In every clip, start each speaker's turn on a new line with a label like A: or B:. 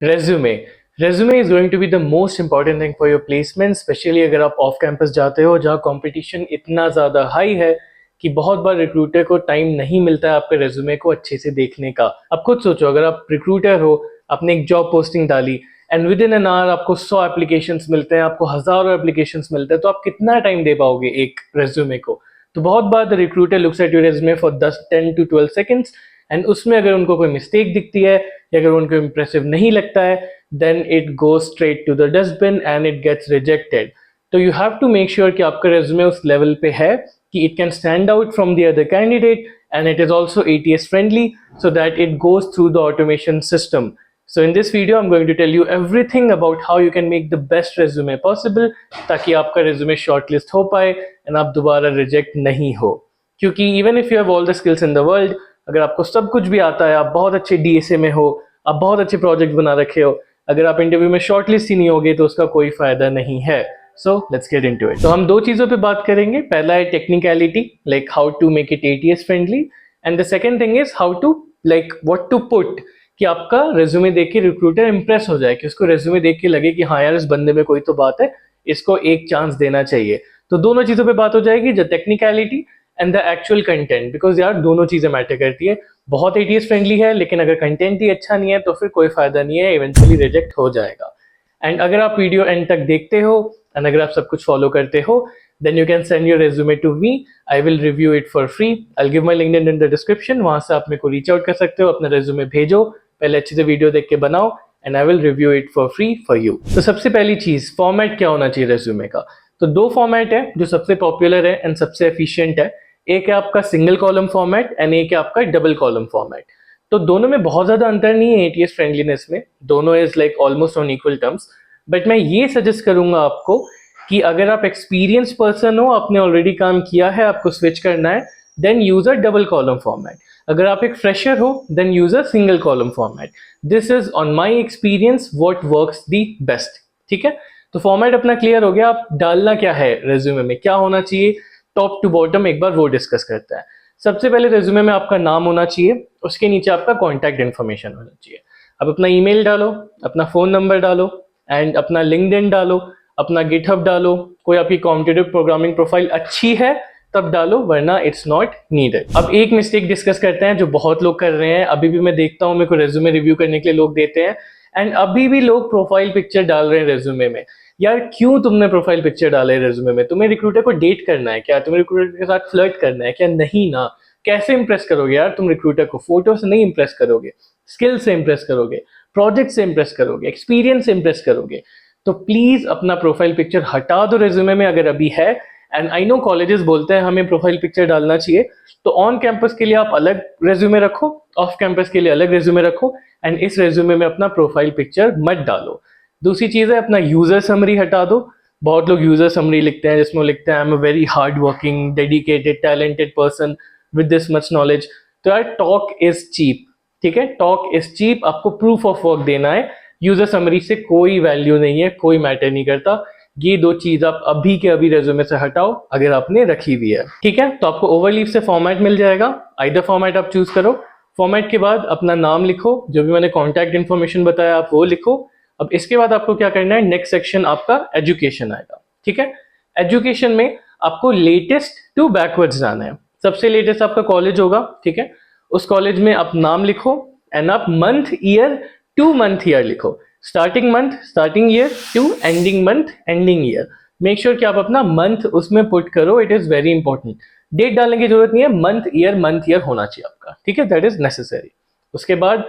A: Resume resume is going to be the most important thing for your placement, especially अगर आप off campus जाते हो जहाँ competition इतना ज़्यादा हाई है कि बहुत बार रिक्रूटर को टाइम नहीं मिलता है आपके रेज्यूमे को अच्छे से देखने का। आप खुद सोचो, अगर आप रिक्रूटर हो, आपने एक जॉब पोस्टिंग डाली and with in an hour आपको 100 एप्लीकेशंस मिलते हैं, आपको हज़ारों एप्लीकेशंस मिलते हैं, तो आप कितना टाइम दे पाओगे एक रेज्यूमे को? तो बहुत बार the recruiter looks at your resume for 10 to 12 seconds and उसमें अगर उनको कोई मिस्टेक दिखती है या अगर उनको इम्प्रेसिव नहीं लगता है, then it goes straight to the dustbin and it gets rejected. तो you have to make sure कि आपका रेज्यूमे उस लेवल पे है कि it can stand out from the other candidate and it is also ATS friendly so that it goes through the automation system. So in this video I'm going to tell you everything about how you can make the best resume possible ताकि आपका resume shortlist हो पाए and आप दोबारा reject नहीं हो। क्योंकि even if you have all the skills in the world, अगर आपको सब कुछ भी आता है, आप बहुत अच्छे DSA में हो, आप बहुत अच्छे प्रोजेक्ट बना रखे हो, अगर आप इंटरव्यू में शॉर्टलिस्ट ही नहीं होगे तो उसका कोई फायदा नहीं है। So let's get into it. तो हम दो चीज़ों पे बात करेंगे। पहला है technicality, like how to make it ATS friendly, and the second thing is how to like what to put, कि आपका रेज्यूमे देख के रिक्रूटर इंप्रेस हो जाए, कि उसको रेज्यूमे देख के लगे कि हाँ यार इस बंदे में कोई तो बात है, इसको एक चांस देना चाहिए। तो दोनों चीज़ों पे बात हो जाएगी, जो technicality and the actual content, because यार दोनों चीज़ें मैटर करती है। बहुत ATS फ्रेंडली है लेकिन अगर कंटेंट ही अच्छा नहीं है तो फिर कोई फायदा नहीं है, इवेंचुअली रिजेक्ट हो जाएगा। एंड अगर आप वीडियो एंड तक देखते हो एंड अगर आप सब कुछ फॉलो करते हो, then you can send your resume to me. I will review it for free. I'll give my LinkedIn in the description. वहाँ से आप मेरे को रीच आउट कर सकते हो, अपना रेज्यूमे भेजो, पहले अच्छे से वीडियो देख के बनाओ and I will review it for free for you. तो सबसे पहली चीज़, फॉर्मेट क्या होना चाहिए रेज्यूमे का? तो दो फॉर्मेट है जो सबसे पॉपुलर है एंड सबसे एफिशिएंट है। एक है आपका सिंगल कॉलम फॉर्मेट एंड एक है आपका डबल कॉलम फॉर्मेट। तो दोनों में बहुत ज़्यादा अंतर नहीं है ATS फ्रेंडलीनेस में, दोनों is like almost on equal terms. But मैं ये सजेस्ट करूंगा आपको कि अगर आप एक्सपीरियंस पर्सन हो, आपने ऑलरेडी काम किया है, आपको स्विच करना है, then use a double column format. अगर आप एक फ्रेशर हो, then use a single column format. This is on my experience what works the best. ठीक है, तो फॉर्मेट अपना क्लियर हो गया। आप डालना क्या है रेज्यूमे में, क्या होना चाहिए टॉप टू बॉटम, एक बार वो डिस्कस करते हैं। सबसे पहले रेज्यूमे में आपका नाम होना चाहिए, उसके नीचे आपका कॉन्टैक्ट इन्फॉर्मेशन होना चाहिए। आप अपना ईमेल डालो, अपना फ़ोन नंबर डालो एंड अपना लिंक्डइन डालो, अपना गिटहब डालो। कोई आपकी कॉम्पिटिटिव प्रोग्रामिंग प्रोफाइल अच्छी है तब डालो, वरना इट्स नॉट नीडेड। अब एक मिस्टेक डिस्कस करते हैं जो बहुत लोग कर रहे हैं, अभी भी मैं देखता हूँ, मेरे को रेज्यूमे रिव्यू करने के लिए लोग देते हैं एंड अभी भी लोग प्रोफाइल पिक्चर डाल रहे हैं रेज्यूमे में। यार क्यों तुमने प्रोफाइल पिक्चर डाले रेज्यूमे में? तुम्हें रिक्रूटर को डेट करना है क्या? तुम्हें रिक्रूटर के साथ फ्लर्ट करना है क्या? नहीं ना। कैसे इंप्रेस करोगे यार तुम रिक्रूटर को? फोटो से नहीं इंप्रेस करोगे, स्किल से इंप्रेस करोगे, प्रोजेक्ट से इंप्रेस करोगे, एक्सपीरियंस से इंप्रेस करोगे। तो प्लीज अपना प्रोफाइल पिक्चर हटा दो रेज्यूमे में अगर अभी है। एंड आई नो कॉलेजेस बोलते हैं हमें प्रोफाइल पिक्चर डालना चाहिए, तो ऑन कैंपस के लिए आप अलग रेज्यूमे रखो, ऑफ कैंपस के लिए अलग रेज्यूमे रखो एंड इस रेज्यूमे में अपना प्रोफाइल पिक्चर मत डालो। दूसरी चीज़ है, अपना यूजर समरी हटा दो। बहुत लोग यूजर समरी लिखते हैं जिसमें लिखते हैं I am a very hard working dedicated talented person with this much knowledge. तो यार टॉक इज चीप, ठीक है, टॉक इज चीप। आपको प्रूफ ऑफ वर्क देना है, यूजर समरी से कोई वैल्यू नहीं है, कोई मैटर नहीं करता। ये दो चीज आप अभी के अभी रेज्यूमे से हटाओ अगर आपने रखी हुई है। ठीक है, तो आपको ओवरलीफ से फॉर्मेट मिल जाएगा, आइदर फॉर्मेट आप चूज करो। फॉर्मेट के बाद अपना नाम लिखो, जो भी मैंने कॉन्टैक्ट इन्फॉर्मेशन बताया आप वो लिखो। अब इसके बाद आपको क्या करना है, नेक्स्ट सेक्शन आपका एजुकेशन आएगा। ठीक है, एजुकेशन में आपको लेटेस्ट टू बैकवर्ड्स जाना है। सबसे लेटेस्ट आपका कॉलेज होगा, ठीक है, उस कॉलेज में आप नाम लिखो एंड आप month year to month year लिखो। Starting month starting year to ending month ending year. Make sure कि आप अपना मंथ उसमें पुट करो, it is very important. Date डालने की जरूरत नहीं है, मंथ ईयर होना चाहिए आपका, ठीक है, दैट इज नेसेसरी। उसके बाद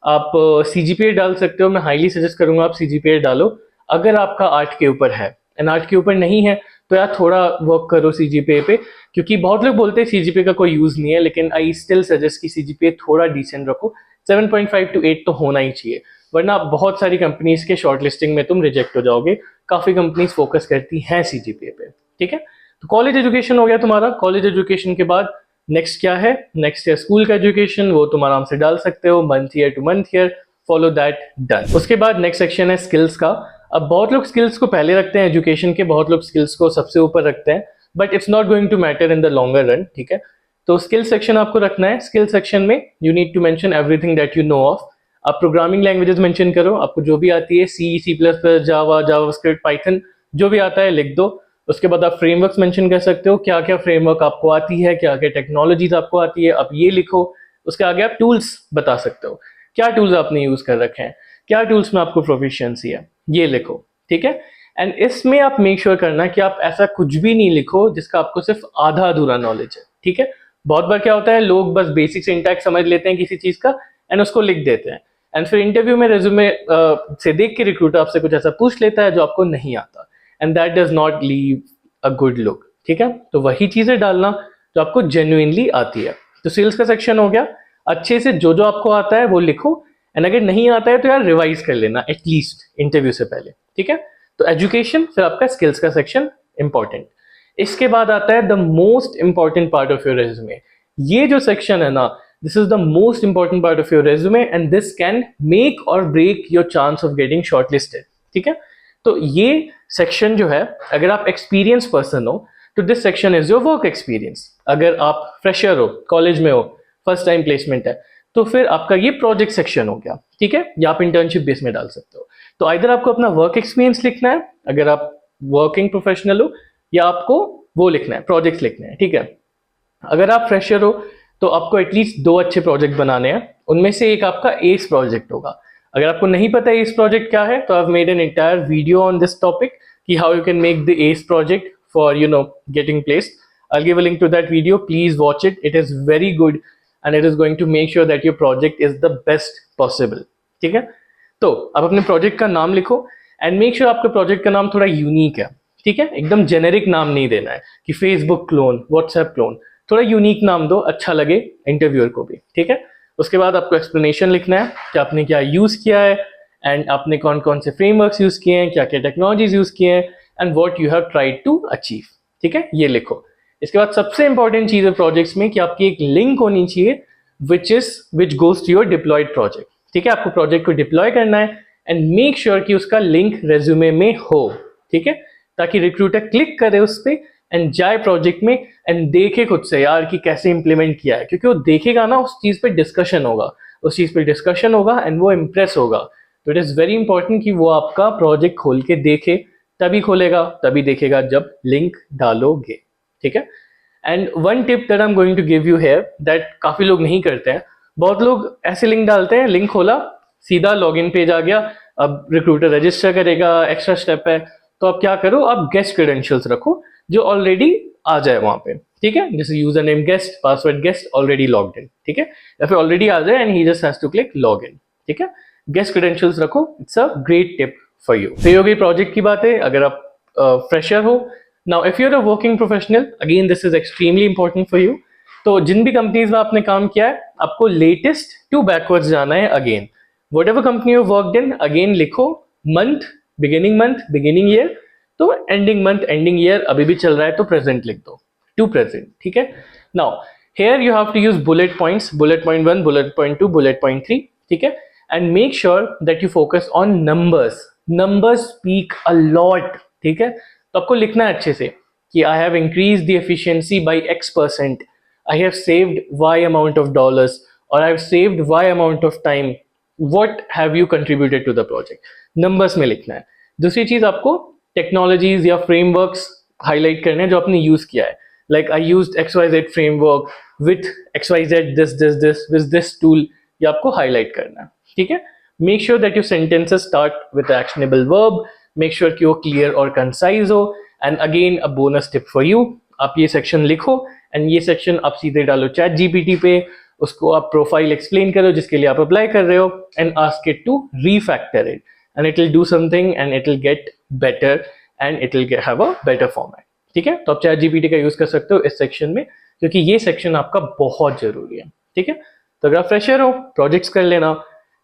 A: आप CGPA डाल सकते हो। मैं हाईली सजेस्ट करूंगा आप CGPA डालो अगर आपका 8 के ऊपर है एंड 8 के ऊपर नहीं है तो यार थोड़ा वर्क करो CGPA पे, क्योंकि बहुत लोग बोलते हैं CGPA का कोई यूज नहीं है, लेकिन आई स्टिल सजेस्ट कि CGPA थोड़ा डिसेंट रखो। 7.5 to 8 तो होना ही चाहिए, वरना बहुत सारी कंपनीज के शॉर्ट लिस्टिंग में तुम रिजेक्ट हो जाओगे। काफी कंपनीज फोकस करती हैं CGPA पे। ठीक है, तो कॉलेज एजुकेशन हो गया तुम्हारा। कॉलेज एजुकेशन के बाद नेक्स्ट क्या है, नेक्स्ट है स्कूल का एजुकेशन, वो तुम आराम से डाल सकते हो, month year to month year, follow that, done. उसके बाद नेक्स्ट सेक्शन है स्किल्स का। अब बहुत लोग स्किल्स को पहले रखते हैं एजुकेशन के, बहुत लोग स्किल्स को सबसे ऊपर रखते हैं, but it's not going to matter in the longer run. ठीक है, तो स्किल सेक्शन आपको रखना है। स्किल सेक्शन में you need to mention everything that you know of. आप प्रोग्रामिंग लैंग्वेजेस मेंशन करो, आपको जो भी आती है, C, C plus plus, Java, JavaScript, Python, जो भी आता है लिख दो। उसके बाद आप फ्रेमवर्क्स मेंशन कर सकते हो, क्या क्या फ्रेमवर्क आपको आती है, क्या क्या टेक्नोलॉजीज आपको आती है, आप ये लिखो। उसके आगे आप टूल्स बता सकते हो, क्या टूल्स आपने यूज कर रखे हैं, क्या टूल्स में आपको प्रोफिशिएंसी है, ये लिखो। ठीक है। एंड इसमें आप मेक श्योर करना कि आप ऐसा कुछ भी नहीं लिखो जिसका आपको सिर्फ आधा अधूरा नॉलेज है। ठीक है। बहुत बार क्या होता है, लोग बस बेसिक सिंटैक्स समझ लेते हैं किसी चीज का एंड उसको लिख देते हैं, एंड फिर इंटरव्यू में रेज्यूमे से देख के रिक्रूटर आपसे कुछ ऐसा पूछ लेता है जो आपको नहीं आता, and that does not leave a good look. ठीक है। तो वही चीजें डालना जो आपको जेन्युइनली आती है। तो सेल्स का सेक्शन हो गया, अच्छे से जो जो आपको आता है वो लिखो, एंड अगर नहीं आता है तो यार रिवाइज कर लेना एटलीस्ट इंटरव्यू से पहले। ठीक है। तो एजुकेशन, फिर आपका स्किल्स का सेक्शन इंपॉर्टेंट। इसके बाद आता है the most important part of your resume. ये जो सेक्शन है ना, this is the most important part of your resume and this can make or break your chance of getting shortlisted. ठीक है। तो ये सेक्शन जो है, अगर आप एक्सपीरियंस पर्सन हो तो this section is your work experience. अगर आप फ्रेशर हो, कॉलेज में हो, फर्स्ट टाइम प्लेसमेंट है, तो फिर आपका ये प्रोजेक्ट सेक्शन हो गया। ठीक है। या आप इंटर्नशिप बेस में डाल सकते हो। तो आइदर आपको अपना वर्क एक्सपीरियंस लिखना है अगर आप वर्किंग प्रोफेशनल हो, या आपको वो लिखना है, प्रोजेक्ट्स लिखने हैं। ठीक है। अगर आप फ्रेशर हो तो आपको एटलीस्ट 2 अच्छे प्रोजेक्ट बनाने हैं, उनमें से एक आपका एस प्रोजेक्ट होगा। अगर आपको नहीं पता एस प्रोजेक्ट क्या है तो I have made an entire video on this topic कि how you can make the ace project for getting placed. I'll give a link to that video. Please watch it. It is very good and it is going to make sure that your project is the best possible. ठीक है। तो आप अपने project का नाम लिखो and make sure आपके project का नाम थोड़ा यूनिक है। ठीक है। एकदम जेनेरिक नाम नहीं देना है कि फेसबुक क्लोन, व्हाट्सएप क्लोन, थोड़ा यूनिक नाम दो, अच्छा लगे इंटरव्यूअर को भी। ठीक है। उसके बाद आपको एक्सप्लेनेशन लिखना है कि आपने क्या यूज किया है एंड आपने कौन कौन से फ्रेमवर्क्स यूज किए हैं, क्या क्या टेक्नोलॉजीज यूज किए हैं and what you have tried to achieve. ठीक है। ये लिखो। इसके बाद सबसे इंपॉर्टेंट चीज है प्रोजेक्ट्स में कि आपकी एक लिंक होनी चाहिए which goes to your deployed project. ठीक है। आपको प्रोजेक्ट को डिप्लॉय करना है एंड मेक श्योर कि उसका लिंक रेज्यूमे में हो। ठीक है। ताकि रिक्रूटर क्लिक करे उस पर एंड जाए प्रोजेक्ट में एंड देखे खुद से यार कि कैसे इंप्लीमेंट किया है, क्योंकि वो देखेगा ना, उस चीज पे डिस्कशन होगा, उस चीज पे डिस्कशन होगा एंड वो इंप्रेस होगा। तो इट इज वेरी इंपॉर्टेंट कि वो आपका प्रोजेक्ट खोल के देखे, तभी खोलेगा, तभी देखेगा जब लिंक डालोगे। ठीक है। And one tip that I am going to give you here that काफी लोग नहीं करते हैं। बहुत लोग ऐसे लिंक डालते हैं, लिंक खोला, सीधा लॉगिन पेज आ गया, अब रिक्रूटर रजिस्टर करेगा, एक्स्ट्रा स्टेप है। तो आप क्या करो, आप गेस्ट क्रेडेंशियल्स रखो जो ऑलरेडी आ जाए वहां पे। ठीक है। जैसे username guest, password guest, already logged in. ठीक है। या फिर ऑलरेडी आ जाए and he just has to click log in. ठीक है। गेस्ट क्रेडेंशियल्स रखो, it's a great tip for you. तो ये हो गई प्रोजेक्ट की बातें अगर आप फ्रेशर हो। Now, if you're a working professional, again, this is extremely important for you. तो जिन भी कंपनीज में आपने काम किया है, आपको लेटेस्ट टू बैकवर्ड्स जाना है again. What ever company you worked in, again लिखो मंथ, बिगिनिंग ईयर, तो एंडिंग मंथ, एंडिंग ईयर अभी भी चल रहा है तो प्रेजेंट लिख दो, टू प्रेजेंट। ठीक है। Now here you have to use bullet points, bullet point 1, bullet point 2, bullet point 3. ठीक है। and make sure that you focus on numbers speak a lot. ठीक है। तो आपको लिखना है अच्छे से कि I have increase the efficiency by X%, I have saved Y amount of dollars, और I have saved Y amount of time, what have you contributed to the project. Numbers में लिखना है। दूसरी चीज, आपको टेक्नोलॉजीज या फ्रेमवर्क्स हाईलाइट करने हैं जो आपने यूज किया है, like I used XYZ framework with XYZ this with this tool, ये आपको हाईलाइट करना है। ठीक है। Make sure that your sentences start with actionable verb, make sure कि वो क्लियर और कंसाइज हो। And again a bonus tip for you, आप ये सेक्शन लिखो एंड ये सेक्शन आप सीधे डालो चैट जीपीटी पे, उसको आप प्रोफाइल एक्सप्लेन करो जिसके लिए आप अप्लाई कर रहे हो and ask it to refactor it and it will do something and it will get better and it will have a better format. ठीक है। तो आप चैट जीपीटी का यूज कर सकते हो इस सेक्शन में, क्योंकि ये सेक्शन आपका बहुत जरूरी है। ठीक है। तो अगर आप फ्रेशर हो, प्रोजेक्ट्स कर लेना,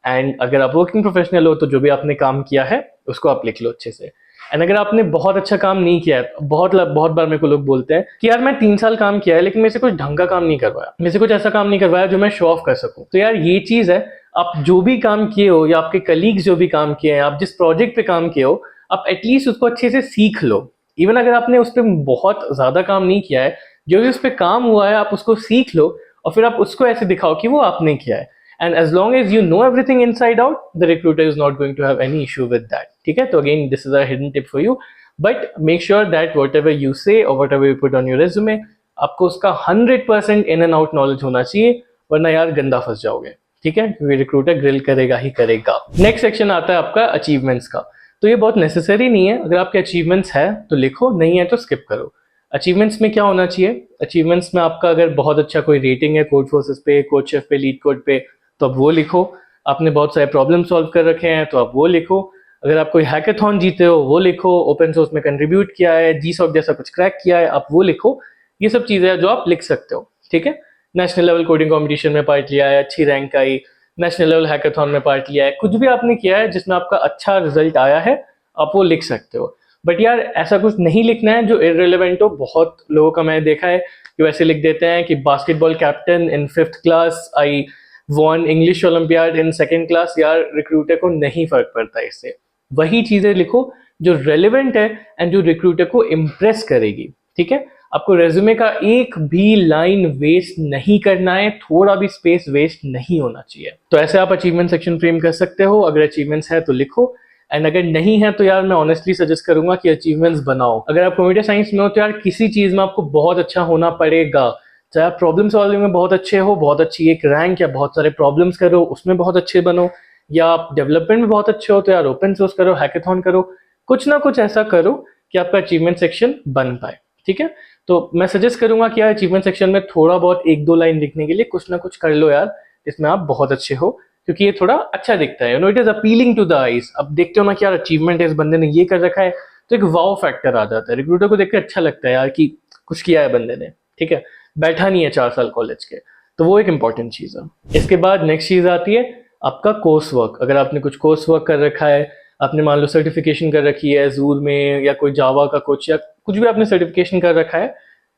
A: एंड अगर आप वर्किंग प्रोफेशनल हो तो जो भी आपने काम किया है उसको आप लिख लो अच्छे से। एंड अगर आपने बहुत अच्छा काम नहीं किया है, बहुत बार मेरे को लोग बोलते हैं कि यार मैं 3 साल काम किया है लेकिन मेरे से कुछ ढंग का काम नहीं करवाया, मेरे से कुछ ऐसा काम नहीं करवाया जो मैं शो ऑफ कर सकूं। तो यार ये चीज है, आप जो भी काम किए हो या आपके कलीग्स जो भी काम किए हैं, आप जिस प्रोजेक्ट पे काम किए हो, आप एटलीस्ट उसको अच्छे से सीख लो। इवन अगर आपने उस पर बहुत ज्यादा काम नहीं किया है, जो भी उस पर काम हुआ है आप उसको सीख लो और फिर आप उसको ऐसे दिखाओ कि वो आपने किया है। And as long as you know everything inside out, the recruiter is not going to have any issue with that, ठीक है। तो again this is a hidden tip for you, but make sure that whatever you say और whatever you put on your resume, आपको उसका 100% in and out knowledge होना चाहिए, वरना यार गंदा फंस जाओगे, ठीक है, क्योंकि रिक्रूटर ग्रिल करेगा ही करेगा। नेक्स्ट सेक्शन आता है आपका अचीवमेंट्स का। तो ये बहुत नेसेसरी नहीं है, अगर आपके अचीवमेंट्स है तो लिखो, नहीं है तो स्किप करो। अचीवमेंट्स में क्या होना चाहिए, अचीवमेंट्स में आपका अगर बहुत अच्छा कोई रेटिंग है कोडफोर्सेस पे, कोडशेफ पे, लीड कोड पे, तो आप वो लिखो। आपने बहुत सारे प्रॉब्लम सॉल्व कर रखे हैं तो आप वो लिखो। अगर आप कोई हैकाथॉन जीते हो वो लिखो, ओपन सोर्स में कंट्रीब्यूट किया है, जीसॉक जैसा कुछ क्रैक किया है, आप वो लिखो। ये सब चीजें हैं जो आप लिख सकते हो, ठीक है। नेशनल लेवल कोडिंग कॉम्पिटिशन में पार्ट लिया है, अच्छी रैंक आई, नेशनल लेवल हैकाथॉन में पार्ट लिया है, कुछ भी आपने किया है जिसमें आपका अच्छा रिजल्ट आया है, आप वो लिख सकते हो। बट यार ऐसा कुछ नहीं लिखना है जो इररिलेवेंट हो। बहुत लोगों का मैंने देखा है कि वैसे लिख देते हैं कि basketball captain in 5th class, I won English olympiad in 2nd class. यार रिक्रूटर को नहीं फर्क पड़ता इससे। वही चीजें लिखो जो रेलिवेंट है एंड जो रिक्रूटर को इम्प्रेस करेगी, ठीक है। आपको रेज्यूमे का एक भी लाइन वेस्ट नहीं करना है, थोड़ा भी स्पेस वेस्ट नहीं होना चाहिए। तो ऐसे आप अचीवमेंट सेक्शन फ्रेम कर सकते हो। अगर अचीवमेंट्स है तो लिखो, एंड अगर नहीं है तो यार मैं ऑनेस्टली सजेस्ट करूंगा कि अचीवमेंट्स बनाओ। अगर आप कंप्यूटर साइंस में हो तो यार किसी चीज में आपको बहुत अच्छा होना पड़ेगा। चाहे आप प्रॉब्लम सॉल्विंग में बहुत अच्छे हो, बहुत अच्छी एक रैंक या बहुत सारे प्रॉब्लम्स करो उसमें बहुत अच्छे बनो, या आप डेवलपमेंट में बहुत अच्छे हो तो यार ओपन सोर्स करो, हैकाथॉन करो, कुछ ना कुछ ऐसा करो कि आपका अचीवमेंट सेक्शन बन पाए, ठीक है। तो मैं सजेस्ट करूंगा कि यार अचीवमेंट सेक्शन में थोड़ा बहुत 1-2 लाइन लिखने के लिए कुछ ना कुछ कर लो यार, इसमें आप बहुत अच्छे हो, क्योंकि ये थोड़ा अच्छा दिखता है, you know, it is appealing to the eyes. अब देखते हो ना कि यार अचीवमेंट है, इस बंदे ने ये कर रखा है, तो एक वाव फैक्टर आ जाता है, रिक्रूटर को देख के अच्छा लगता है यार कि कुछ किया है बंदे ने, ठीक है, बैठा नहीं है 4 साल कॉलेज के। तो वो एक इंपॉर्टेंट चीज है। इसके बाद नेक्स्ट चीज आती है आपका कोर्स वर्क। अगर आपने कुछ कोर्स वर्क कर रखा है, आपने मान लो सर्टिफिकेशन कर रखी है जूर में, या कोई जावा का कुछ, या कुछ भी आपने सर्टिफिकेशन कर रखा है,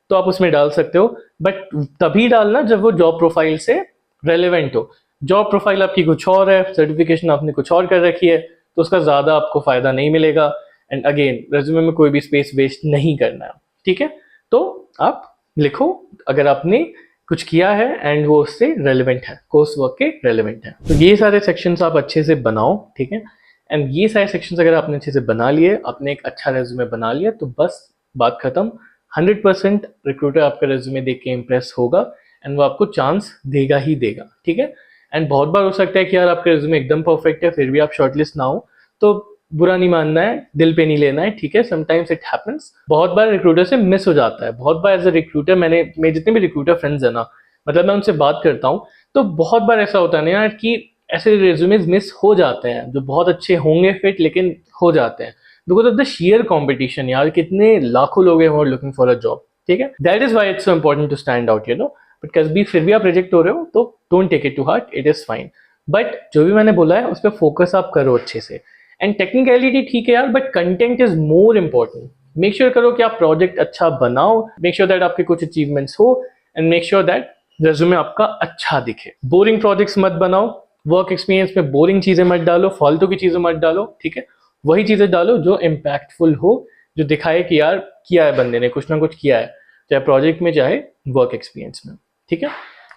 A: तो आप उसमें डाल सकते हो। बट तभी डालना जब वो जॉब प्रोफाइल से रेलेवेंट हो। जॉब प्रोफाइल आपकी कुछ और है, सर्टिफिकेशन आपने कुछ और कर रखी है, तो उसका ज्यादा आपको फायदा नहीं मिलेगा। एंड अगेन रेज्यूमे में कोई भी स्पेस वेस्ट नहीं करना है, ठीक है। तो आप लिखो अगर आपने कुछ किया है एंड वो उससे रेलेवेंट है, कोर्स वर्क के रेलेवेंट है। तो ये सारे सेक्शंस आप अच्छे से बनाओ, ठीक है। एंड ये सारे सेक्शंस अगर आपने अच्छे से बना लिए, आपने एक अच्छा रेज्यूमे बना लिया, तो बस बात खत्म। 100% रिक्रूटर आपका रेज्यूमे देख के इम्प्रेस होगा एंड वो आपको चांस देगा ही देगा, ठीक है। एंड बहुत बार हो सकता है कि यार आपका रेज्यूमे एकदम परफेक्ट है फिर भी आप शॉर्टलिस्ट ना हो, तो बुरा नहीं मानना है, दिल पे नहीं लेना है, ठीक है। समटाइम्स इट हैपेंस, बहुत बार रिक्रूटर से मिस हो जाता है। बहुत बार एज अ रिक्रूटर मेरे जितने भी रिक्रूटर फ्रेंड्स है ना, मतलब मैं उनसे बात करता हूँ, तो बहुत बार ऐसा होता है ना यार कि ऐसे रेज्यूमेज मिस हो जाते हैं जो बहुत अच्छे होंगे फिट, लेकिन हो जाते हैं because of the sheer competition. यार कितने लाखों लोग हैं who are looking for a job, ठीक है। That is why it's so important to stand out, you know. But कभी फिर भी आप रिजेक्ट हो रहे हो तो don't take it to heart, it is fine. But जो भी मैंने बोला है उस पर फोकस आप करो अच्छे से। एंड टेक्निकलिटी ठीक है यार, but content is more important. Make sure करो कि आप प्रोजेक्ट अच्छा बनाओ, मेक श्योर दैट आपके कुछ अचीवमेंट्स हो, and make sure that resume आपका अच्छा दिखे। बोरिंग प्रोजेक्ट्स मत बनाओ, वर्क एक्सपीरियंस में बोरिंग चीजें मत डालो, फालतू की चीजें मत डालो, ठीक है। वही चीजें डालो जो इम्पैक्टफुल हो, जो दिखाए कि यार किया है बंदे ने, कुछ ना कुछ किया है, चाहे प्रोजेक्ट में चाहे वर्क एक्सपीरियंस में, ठीक है।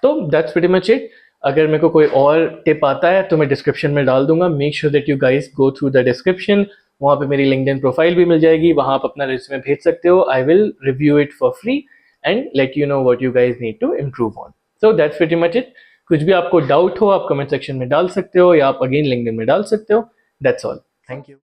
A: तो दैट्स प्रीटी मच इट। अगर मेरे को कोई और टिप आता है तो मैं डिस्क्रिप्शन में डाल दूंगा। Make sure that you guys go through the description, वहाँ पे मेरी लिंक्डइन प्रोफाइल भी मिल जाएगी, वहाँ आप अपना रिज्यूमे भेज सकते हो। I will review it for free and let you know what you guys need to improve on. So that's pretty much it. कुछ भी आपको डाउट हो आप कमेंट सेक्शन में डाल सकते हो, या आप अगेन लिंक्डइन में डाल सकते हो। That's all, thank you.